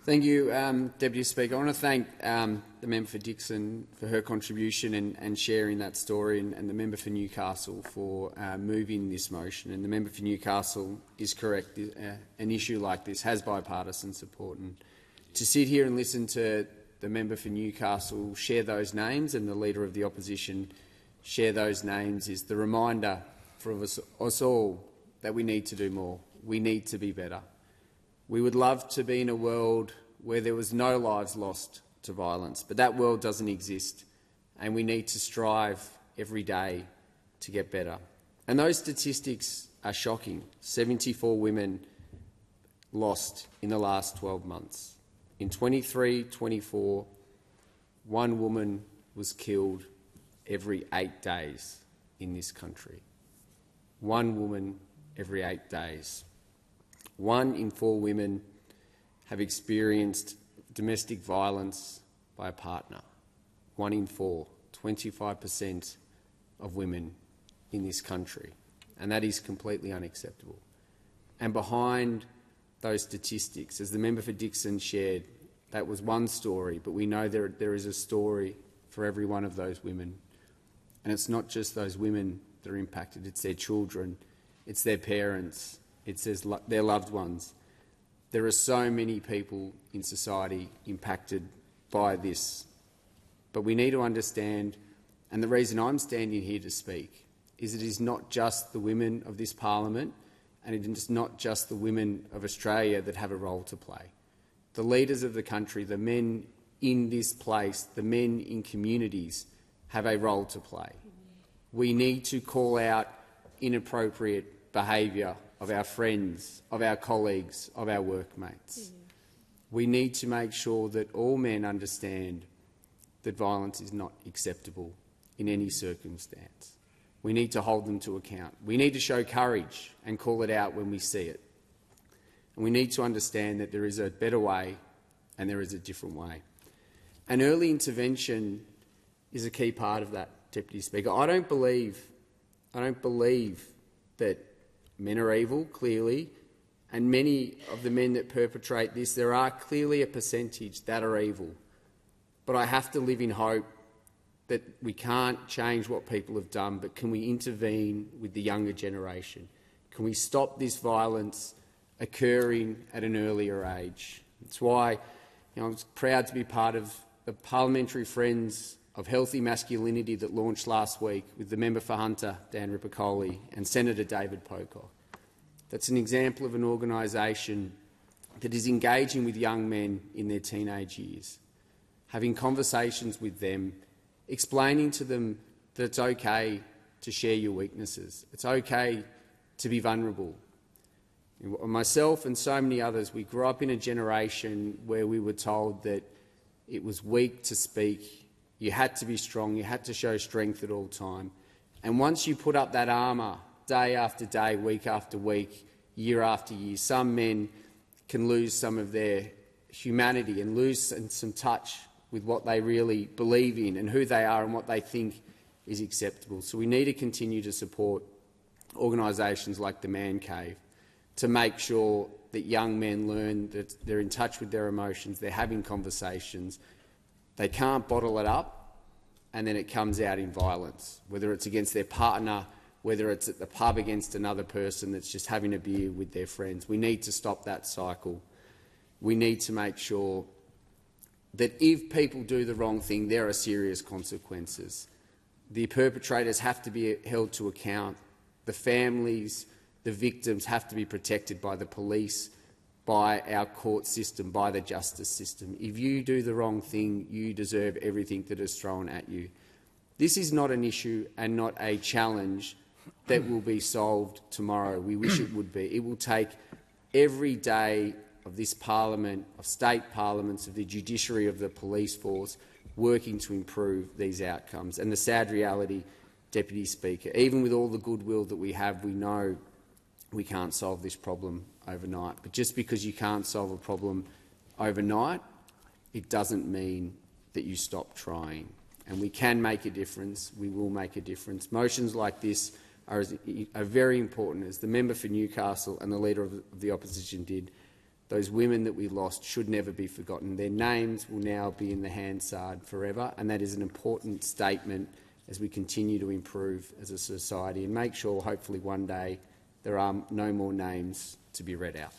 Thank you, Deputy Speaker. I want to thank the member for Dixon for her contribution and sharing that story, and the member for Newcastle for moving this motion. And the member for Newcastle is correct. An issue like this has bipartisan support. And to sit here and listen to the member for Newcastle share those names and the Leader of the Opposition share those names is the reminder for us all that we need to do more. We need to be better. We would love to be in a world where there was no lives lost to violence, but that world doesn't exist, and we need to strive every day to get better. And those statistics are shocking. 74 women lost in the last 12 months. In 23-24, one woman was killed every 8 days in this country. One woman every 8 days. 1 in 4 women have experienced domestic violence by a partner. 1 in 4, 25% of women in this country. And that is completely unacceptable. And behind those statistics, as the member for Dixon shared, that was one story, but we know there is a story for every one of those women. And it's not just those women that are impacted, it's their children, it's their parents, it's their loved ones. There are so many people in society impacted by this. But we need to understand, and the reason I'm standing here to speak, is it is not just the women of this parliament and it is not just the women of Australia that have a role to play. The leaders of the country, the men in this place, the men in communities have a role to play. We need to call out inappropriate behaviour of our friends, of our colleagues, of our workmates. We need to make sure that all men understand that violence is not acceptable in any circumstance. We need to hold them to account. We need to show courage and call it out when we see it. And we need to understand that there is a better way and there is a different way. And early intervention is a key part of that, Deputy Speaker. I don't believe that men are evil, clearly, and many of the men that perpetrate this, there are clearly a percentage that are evil. But I have to live in hope that we can't change what people have done, but can we intervene with the younger generation? Can we stop this violence occurring at an earlier age? That's why I'm proud to be part of the Parliamentary Friends of Healthy Masculinity that launched last week with the member for Hunter, Dan Ripicoli, and Senator David Pocock. That's an example of an organisation that is engaging with young men in their teenage years, having conversations with them, explaining to them that it's okay to share your weaknesses. It's okay to be vulnerable. Myself and so many others, we grew up in a generation where we were told that it was weak to speak. You had to be strong. You had to show strength at all time. And once you put up that armour day after day, week after week, year after year, some men can lose some of their humanity and lose some touch with what they really believe in and who they are and what they think is acceptable. So we need to continue to support organisations like the Man Cave to make sure that young men learn that they're in touch with their emotions, they're having conversations. They can't bottle it up and then it comes out in violence, whether it's against their partner, whether it's at the pub against another person that's just having a beer with their friends. We need to stop that cycle. We need to make sure that if people do the wrong thing, there are serious consequences. The perpetrators have to be held to account. The families, the victims have to be protected by the police, by our court system, by the justice system. If you do the wrong thing, you deserve everything that is thrown at you. This is not an issue and not a challenge that will be solved tomorrow. We wish it would be. It will take every day of this parliament, of state parliaments, of the judiciary, of the police force, working to improve these outcomes. And the sad reality, Deputy Speaker, even with all the goodwill that we have, we know we can't solve this problem overnight. But just because you can't solve a problem overnight, it doesn't mean that you stop trying. And we can make a difference. We will make a difference. Motions like this are very important, as the member for Newcastle and the Leader of the Opposition did. those women that we lost should never be forgotten. Their names will now be in the Hansard forever, and that is an important statement as we continue to improve as a society and make sure, hopefully one day, there are no more names to be read out.